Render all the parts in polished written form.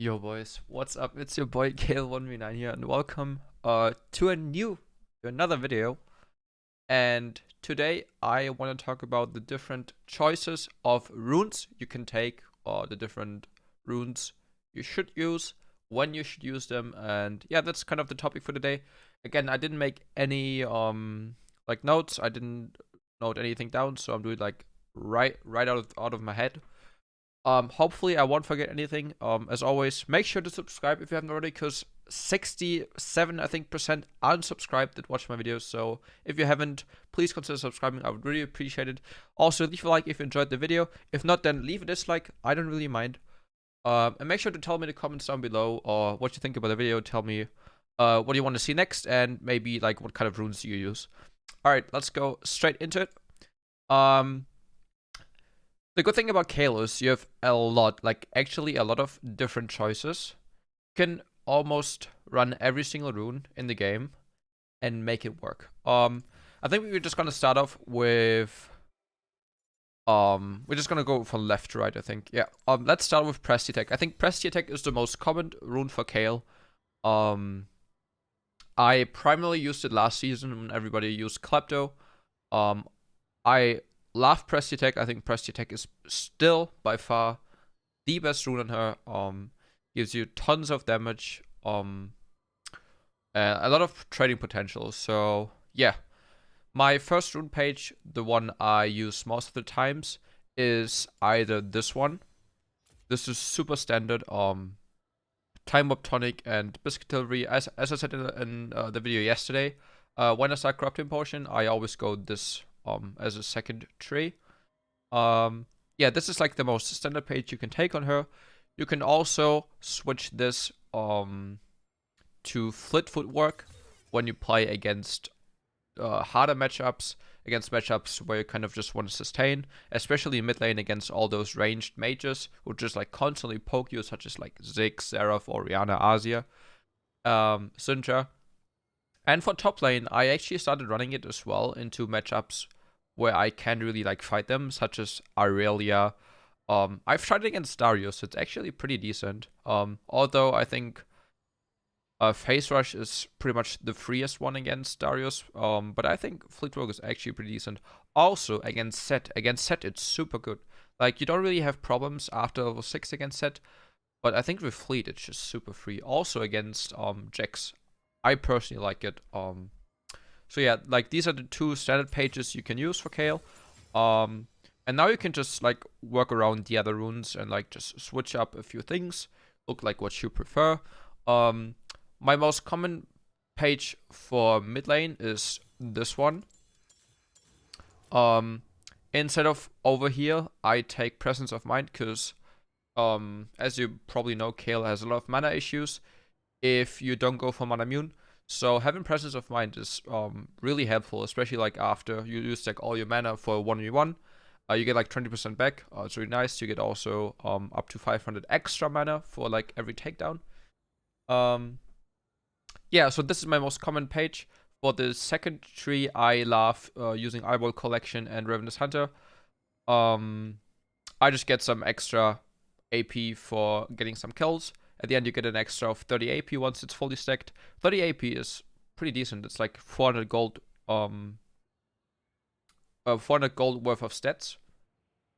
Yo boys, what's up? It's your boy Kayle1v9 here and welcome to another video. And today I want to talk about the different choices of runes you can take, or the different runes you should use, when you should use them. And yeah, that's kind of the topic for today. Again, I didn't make any like notes. I didn't note anything down, so I'm doing like right out of my head. Hopefully I won't forget anything. As always, make sure to subscribe if you haven't already, because 67, I think, percent unsubscribed that watch my videos. So if you haven't, please consider subscribing. I would really appreciate it. Also, leave a like if you enjoyed the video. If not, then leave a dislike. I don't really mind. And make sure to tell me in the comments down below or what you think about the video. Tell me what you want to see next, and maybe like what kind of runes you use. All right, let's go straight into it. The good thing about Kayle is you have a lot, like actually a lot of different choices. You can almost run every single rune in the game and make it work. I think we're just gonna start off with we're just gonna go from left to right, I think. Yeah. Let's start with Presti Attack. I think Presti Attack is the most common rune for Kayle. I primarily used it last season when everybody used Klepto. I love Presti Attack. I think Presti Attack is still by far the best rune on her. Gives you tons of damage. A lot of trading potential. So yeah, my first rune page, the one I use most of the times, is either this one. This is super standard. Time Warp Tonic and Biscuitery. As I said in the video yesterday, when I start Corrupting Potion, I always go this as a second tree. Yeah, this is like the most standard page you can take on her. You can also switch this to Flit Footwork when you play against harder matchups, against matchups where you kind of just want to sustain, especially in mid lane against all those ranged mages who just like constantly poke you, such as like Ziggs, Seraph, Orianna, Azir, Syndra. And for top lane, I actually started running it as well into matchups where I can really like fight them, such as Aurelia. I've tried it against Darius. It's actually pretty decent. Although I think Phase Rush is pretty much the freest one against Darius. But I think Fleetwork is actually pretty decent. Also against Set. Against Set, it's super good. Like, you don't really have problems after level 6 against Set. But I think with Fleet, it's just super free. Also against Jax. I personally like it. So yeah, like these are the two standard pages you can use for Kayle. And now you can just like work around the other runes and like just switch up a few things. Look like what you prefer. My most common page for mid lane is this one. Instead of Overheal, I take Presence of Mind because, as you probably know, Kayle has a lot of mana issues if you don't go for Mana Immune. So having Presence of Mind is really helpful, especially like after you use like all your mana for 1v1. You get like 20% back. It's really nice. You get also up to 500 extra mana for like every takedown. Yeah, so this is my most common page. For the second tree, I love using Eyeball Collection and Ravenous Hunter. I just get some extra AP for getting some kills. At the end, you get an extra of 30 AP once it's fully stacked. 30 AP is pretty decent. It's like 400 gold, 400 gold worth of stats.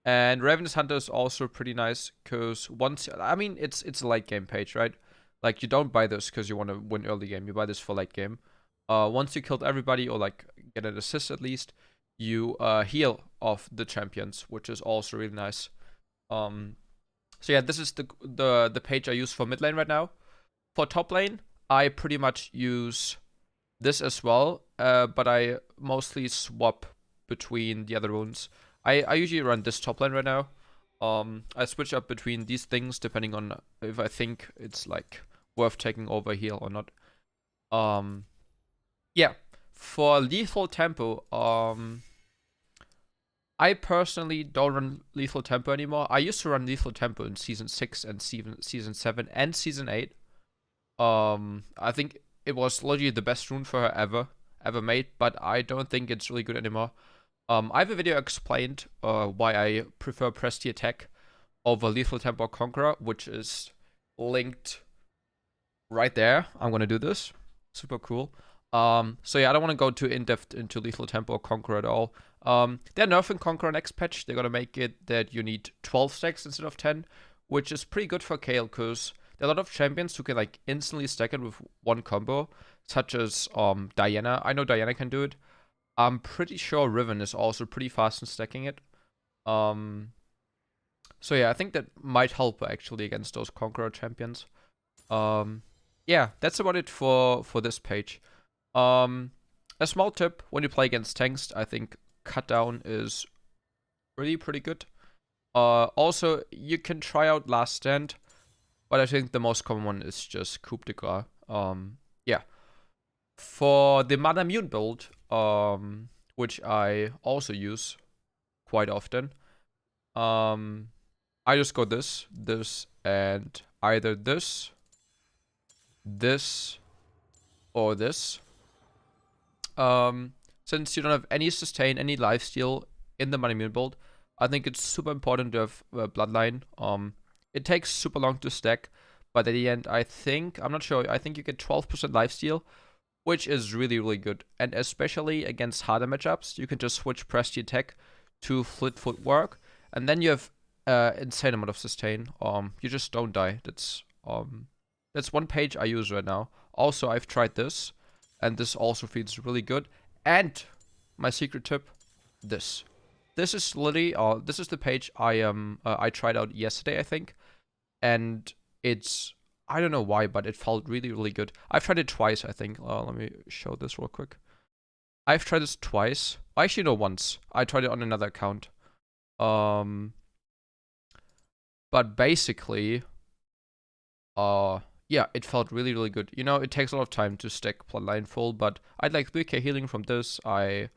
And Ravenous Hunter is also pretty nice because once, I mean, it's a late game page, right? Like, you don't buy this because you want to win early game. You buy this for late game. Once you killed everybody or like get an assist at least, you heal off the champions, which is also really nice. So yeah, this is the page I use for mid lane right now. For top lane, I pretty much use this as well, but I mostly swap between the other runes. I usually run this top lane right now. I switch up between these things depending on if I think it's like worth taking over heal or not. Yeah, for lethal tempo, I personally don't run lethal tempo anymore. I used to run lethal tempo in season 6 and season 7 and season 8. I think it was literally the best rune for her ever made, but I don't think it's really good anymore. I have a video explained why I prefer Presti Attack over Lethal Tempo Conqueror, which is linked right there. I'm gonna do this. Super cool. So yeah, I don't want to go too in-depth into Lethal Tempo or Conqueror at all. They're nerfing Conqueror next patch. They're gonna make it that you need 12 stacks instead of 10, which is pretty good for Kayle, because there are a lot of champions who can like instantly stack it with one combo, such as Diana. I know Diana can do it. I'm pretty sure Riven is also pretty fast in stacking it. So yeah, I think that might help actually against those Conqueror champions. Yeah, that's about it for this page. A small tip, when you play against tanks, I think cut down is really pretty good. Also, you can try out Last Stand, but I think the most common one is just Coup de Grace. Yeah. For the Mana Immune build, which I also use quite often, I just go this, and either this, or this. Since you don't have any sustain, any lifesteal in the Mana Immune build, I think it's super important to have Bloodline. It takes super long to stack, but at the end, I'm not sure, I think you get 12% lifesteal, which is really, really good. And especially against harder matchups, you can just switch Press the attack to Flit Footwork, and then you have insane amount of sustain. You just don't die. That's one page I use right now. Also, I've tried this, and this also feels really good. And my secret tip, this. This is literally, this is the page I tried out yesterday, I think, and it's, I don't know why, but it felt really, really good. I've tried it twice, I think. Let me show this real quick. I've tried this twice. Actually, no, once. I tried it on another account. But basically, yeah, it felt really, really good. You know, it takes a lot of time to stack Bloodline full, but I'd like 3k healing from this. Yeah,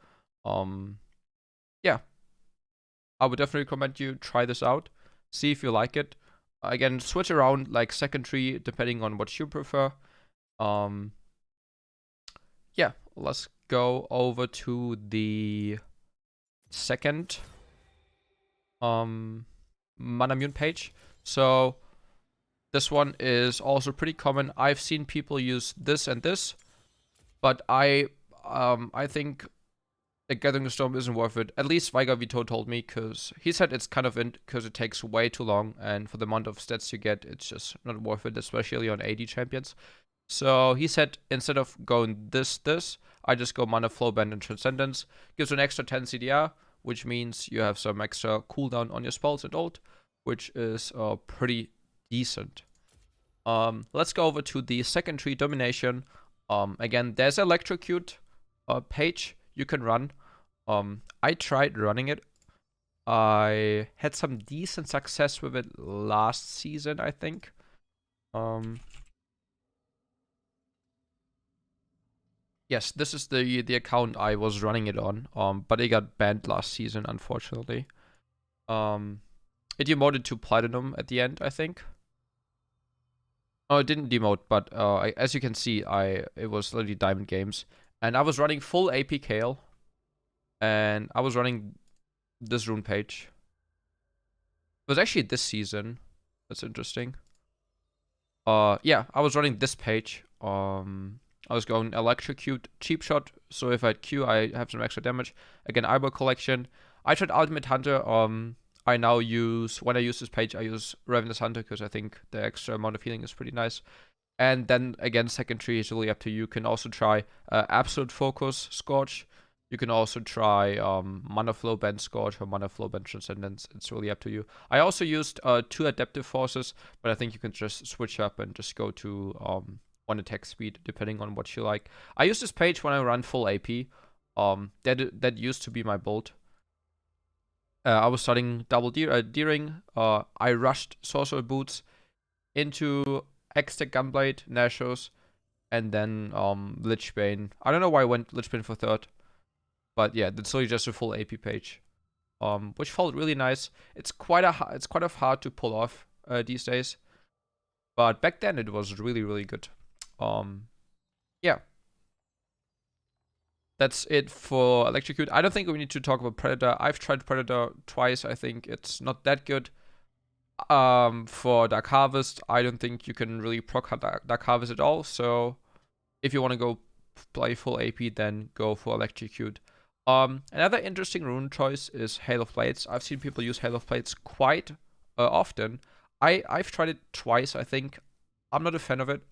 I would definitely recommend you try this out. See if you like it. Again, switch around like secondary depending on what you prefer. Yeah, let's go over to the second Mana Immune page. So this one is also pretty common. I've seen people use this and this, but I think the Gathering Storm isn't worth it. At least Vigar Vito told me, because he said it's kind of in because it takes way too long, and for the amount of stats you get, it's just not worth it, especially on AD champions. So he said instead of going this, I just go Mana Flow Band and Transcendence. Gives you an extra 10 CDR, which means you have some extra cooldown on your spells and ult, which is pretty decent. Let's go over to the secondary domination. Again, there's Electrocute page you can run. I tried running it. I had some decent success with it last season, I think. Yes, this is the account I was running it on. But it got banned last season, unfortunately. It demoted to Platinum at the end, I think. Oh, it didn't demote, but as you can see, it was literally Diamond Games, and I was running full AP Kayle, and I was running this rune page. It was actually this season. That's interesting. Yeah, I was running this page. I was going Electrocute, Cheap Shot, so if I had Q, I have some extra damage. Again, Eyeball Collection. I tried Ultimate Hunter. I now use, when I use this page, I use Ravenous Hunter, because I think the extra amount of healing is pretty nice. And then, again, secondary is really up to you. You can also try Absolute Focus, Scorch. You can also try Mana Flow Band Scorch or Mana Flow Band Transcendence. It's really up to you. I also used 2 Adaptive Forces, but I think you can just switch up and just go to 1 attack speed, depending on what you like. I use this page when I run full AP. That used to be my build. I was starting double Deering. I rushed Sorcerer Boots into X-Tech Gunblade, Nashos, and then Lichbane. I don't know why I went Lichbane for 3rd. But yeah, that's really just a full AP page. Which felt really nice. It's quite hard to pull off these days. But back then it was really, really good. Yeah. That's it for Electrocute. I don't think we need to talk about Predator. I've tried Predator twice. I think it's not that good. For Dark Harvest, I don't think you can really proc Dark Harvest at all. So if you want to go play full AP, then go for Electrocute. Another interesting rune choice is Hail of Blades. I've seen people use Hail of Blades quite often. I've tried it twice, I think. I'm not a fan of it.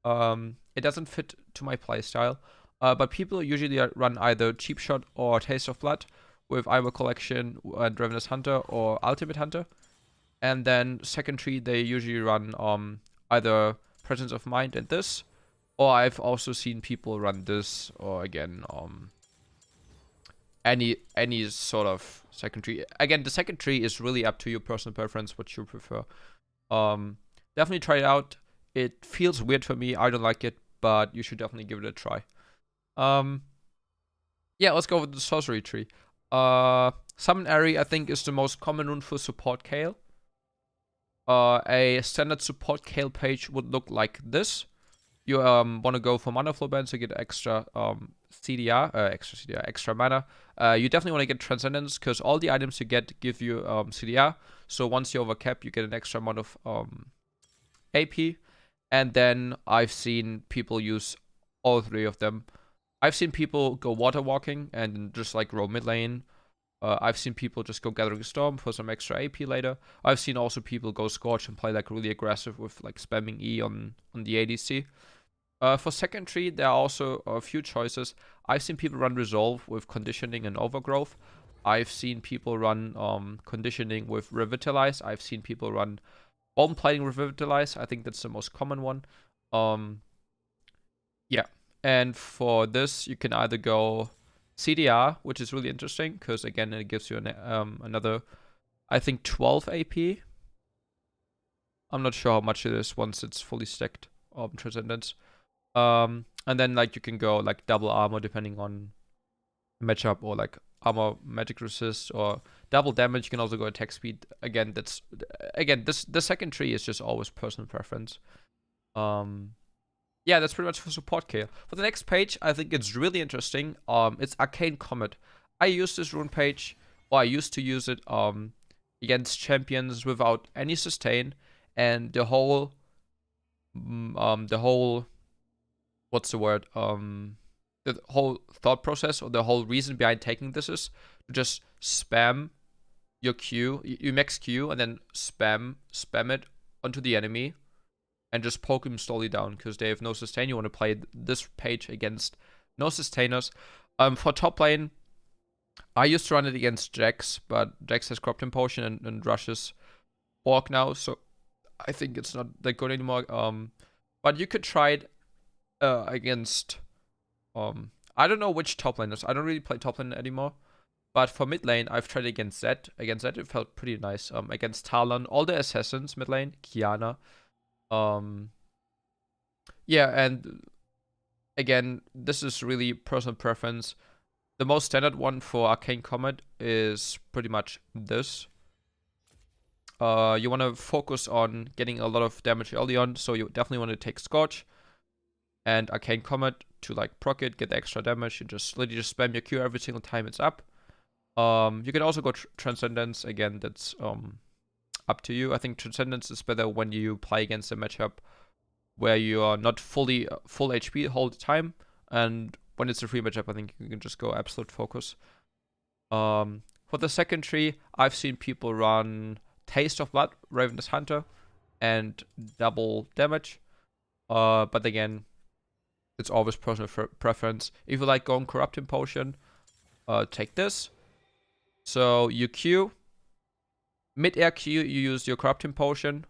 It doesn't fit to my playstyle. But people usually run either Cheap Shot or Taste of Blood with either Collection and Ravenous Hunter or Ultimate Hunter. And then second tree, they usually run either Presence of Mind and this, or I've also seen people run this, or again any sort of second tree. Again, the second tree is really up to your personal preference, what you prefer. Definitely try it out. It feels weird for me. I don't like it, but you should definitely give it a try. Yeah, let's go with the sorcery tree. Summon Airy, I think, is the most common rune for support Kayle. A standard support Kayle page would look like this. You want to go for mana flow bands to get extra CDR, extra mana. You definitely want to get Transcendence because all the items you get give you CDR. So once you overcap, you get an extra amount of AP. And then I've seen people use all three of them. I've seen people go water walking and just like roam mid lane. I've seen people just go Gathering Storm for some extra AP later. I've seen also people go Scorch and play like really aggressive with like spamming E on the ADC. For second tree, there are also a few choices. I've seen people run Resolve with Conditioning and Overgrowth. I've seen people run Conditioning with Revitalize. I've seen people run Bomb Plating with Revitalize. I think that's the most common one. Yeah. And for this, you can either go CDR, which is really interesting because again it gives you another, I think 12 AP. I'm not sure how much it is once it's fully stacked Transcendence. And then like you can go like double armor depending on matchup, or like armor magic resist, or double damage. You can also go attack speed. Again, the second tree is just always personal preference. Yeah, that's pretty much for support Kayle. For the next page, I think it's really interesting. It's Arcane Comet. I use this rune page, or I used to use it against champions without any sustain, and the whole what's the word? The whole thought process or the whole reason behind taking this is to just spam your Q, you max Q, and then spam it onto the enemy, and just poke them slowly down because they have no sustain. You want to play this page against no sustainers. For top lane, I used to run it against Jax, but Jax has Corrupting Potion and rushes Orc now, so I think it's not that good anymore. But you could try it against I don't know which top laners. I don't really play top lane anymore. But for mid lane, I've tried against Zed. Against Zed, it felt pretty nice. Against Talon, all the assassins mid lane, Kiana. Yeah, and again, this is really personal preference. The most standard one for Arcane Comet is pretty much this. You want to focus on getting a lot of damage early on, so you definitely want to take Scorch and Arcane Comet to like proc it, get the extra damage, and just literally just spam your Q every single time it's up. You can also go Transcendence. Again, that's up to you. I think Transcendence is better when you play against a matchup where you are not fully full HP the whole time, and when it's a free matchup, I think you can just go Absolute Focus. For the second tree, I've seen people run Taste of Blood, Ravenous Hunter, and double damage. But again, it's always personal preference. If you like going Corrupting Potion, take this. So you Q, mid-air Q, you use your Corrupting Potion,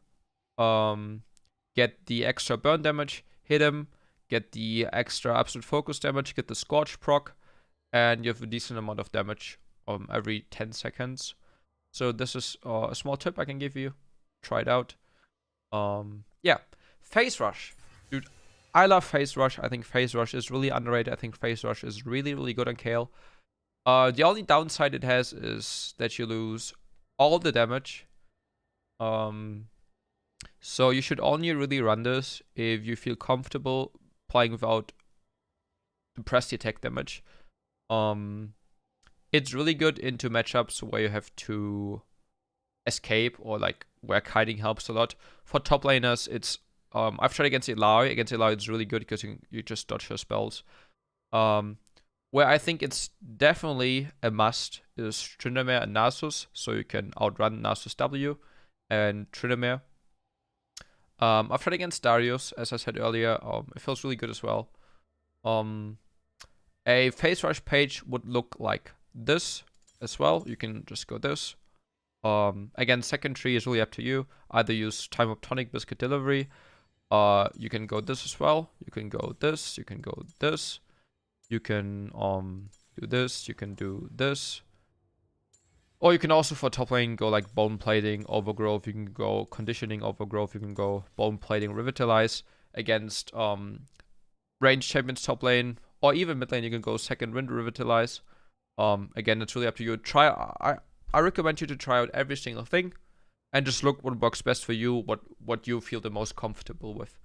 get the extra burn damage, hit him, get the extra Absolute Focus damage, get the Scorch proc, and you have a decent amount of damage every 10 seconds. So this is a small tip I can give you. Try it out. Yeah, Phase Rush. Dude, I love Phase Rush. I think Phase Rush is really underrated. I think Phase Rush is really, really good on Kayle. The only downside it has is that you lose all the damage. So you should only really run this if you feel comfortable playing without the press attack damage. It's really good into matchups where you have to escape or like where kiting helps a lot. For top laners, it's I've tried against Eloy. Against Eloy, it's really good because you just dodge her spells. Where I think it's definitely a must is Tryndamere and Nasus, so you can outrun Nasus W and Tryndamere. I've tried against Darius, as I said earlier. It feels really good as well. A phase rush page would look like this as well. You can just go this. Again, second tree is really up to you. Either use Time of Tonic Biscuit Delivery. You can go this as well. You can go this. You can go this. You can do this. You can do this. Or you can also, for top lane, go like Bone Plating, Overgrowth. You can go Conditioning, Overgrowth. You can go Bone Plating, Revitalize. Against ranged champions top lane. Or even mid lane, you can go second Wind, Revitalize. Again, it's really up to you. I recommend you to try out every single thing. And just look what works best for you. What you feel the most comfortable with.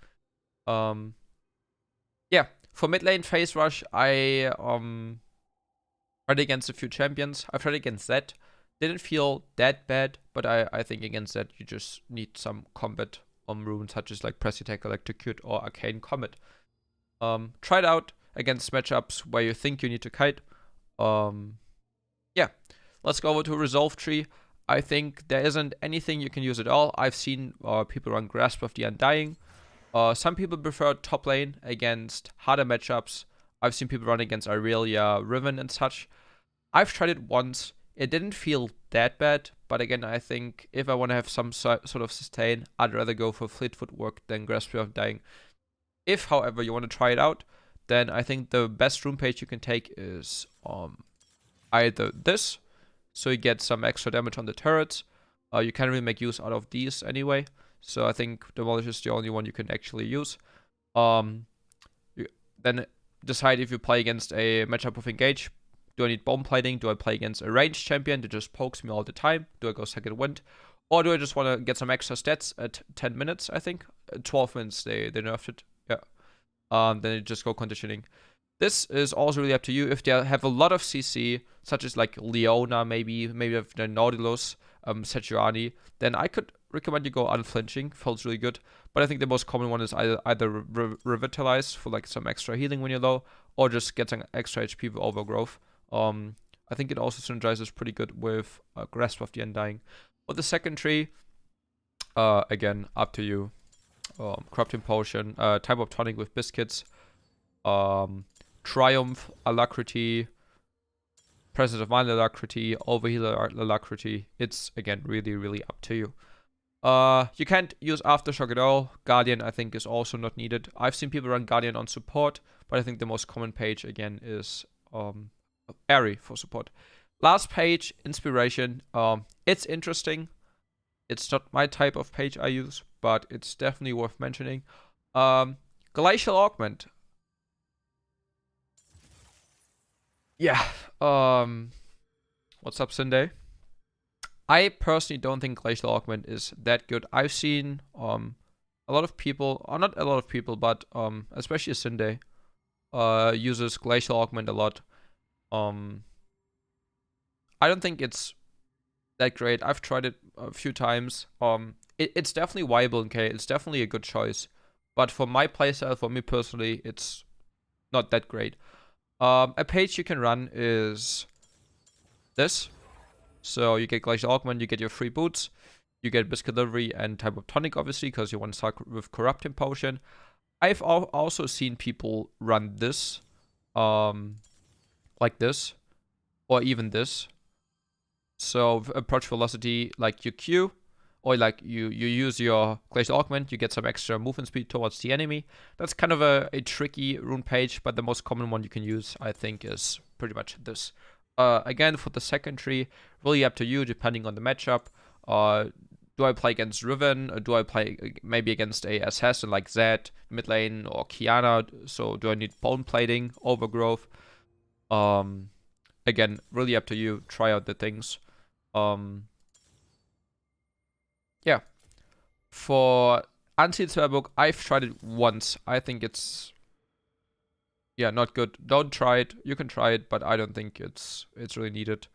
Yeah. For mid lane phase rush, I tried against a few champions. I've tried against Zed. Didn't feel that bad, but I think against that you just need some combat on runes such as like Press Attack, Electrocute, or Arcane Comet. Try it out against matchups where you think you need to kite. Yeah. Let's go over to a Resolve tree. I think there isn't anything you can use at all. I've seen people run Grasp of the Undying. Some people prefer top lane against harder matchups. I've seen people run against Irelia, Riven, and such. I've tried it once. It didn't feel that bad, but again, I think if I want to have some sort of sustain, I'd rather go for Fleet Footwork than Grasp of Undying. If, however, you want to try it out, then I think the best rune page you can take is either this, so you get some extra damage on the turrets. You can't really make use out of these anyway. So I think Demolish is the only one you can actually use. Then decide if you play against a matchup with Engage. Do I need Bone Plating? Do I play against a ranged champion that just pokes me all the time? Do I go second Wind? Or do I just want to get some extra stats at 10 minutes, I think? 12 minutes, they nerfed it. Yeah. Then you just go Conditioning. This is also really up to you. If they have a lot of CC, such as like Leona, maybe if the Nautilus, Sejuani, then I could recommend you go Unflinching. Feels really good. But I think the most common one is either Revitalize for like some extra healing when you're low, or just get some extra HP with Overgrowth. I think it also synergizes pretty good with Grasp of the Undying. For the second tree, again, up to you. Corrupting Potion, Time of Tonic with Biscuits, Triumph, Alacrity, Presence of Mind Alacrity, Overheal Alacrity. It's, again, really up to you. You can't use Aftershock at all. Guardian, I think, is also not needed. I've seen people run Guardian on support, but I think the most common page, again, is Airy for support. Last page, Inspiration. It's interesting. It's not my type of page I use, but it's definitely worth mentioning. Glacial Augment. Yeah. What's up, Sunday? I personally don't think Glacial Augment is that good. I've seen a lot of people, or not a lot of people, but especially Sunday, uses Glacial Augment a lot. I don't think it's that great. I've tried it a few times. It's definitely viable in Kayle. It's definitely a good choice. But for my playstyle, for me personally, it's not that great. A page you can run is this. So you get Glacial Augment, you get your free boots, you get Biscuit Delivery and Type of Tonic, obviously, because you want to start with Corrupting Potion. I've also seen people run this, like this, or even this. So approach velocity, like your Q, or like you use your Glacial Augment, you get some extra movement speed towards the enemy. That's kind of a tricky rune page, but the most common one you can use, I think, is pretty much this. Again, for the second tree, really up to you, depending on the matchup. Do I play against Riven? Or do I play maybe against a assassin like Zed, mid lane, or Kiana? So do I need Bone Plating, Overgrowth? Again, really up to you. Try out the things. Yeah. For Unseen Spellbook, I've tried it once. I think it's not good. Don't try it. You can try it, but I don't think it's really needed.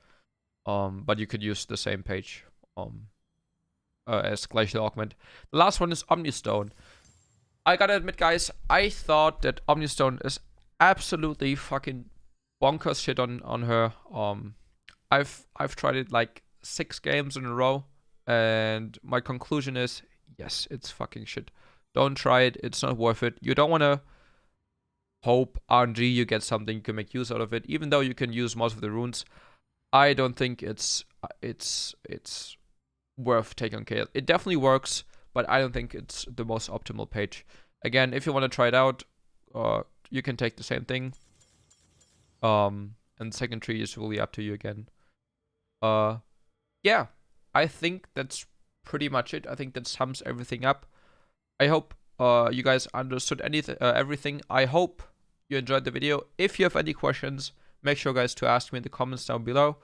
But you could use the same page. as Glacial Augment. The last one is Omnistone. I gotta admit, guys, I thought that Omnistone is absolutely fucking bonkers shit on her. I've tried it like 6 games in a row, and my conclusion is yes, it's fucking shit. Don't try it. It's not worth it. You don't want to hope RNG you get something you can make use out of it, even though you can use most of the runes. I don't think it's worth taking on Kayle. It definitely works, but I don't think it's the most optimal page. Again, if you want to try it out, you can take the same thing. And second tree is really up to you again. Yeah, I think that's pretty much it. I think that sums everything up. I hope you guys understood everything. I hope you enjoyed the video. If you have any questions, make sure, guys, to ask me in the comments down below.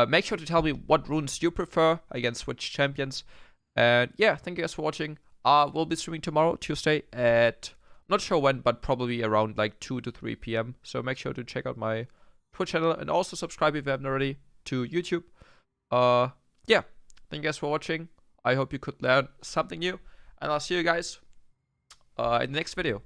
Make sure to tell me what runes you prefer against which champions. And yeah, thank you guys for watching. We'll be streaming tomorrow, Tuesday, at not sure when, but probably around like 2 to 3 p.m. So make sure to check out my Twitch channel and also subscribe if you haven't already to YouTube. Yeah, thank you guys for watching. I hope you could learn something new, and I'll see you guys in the next video.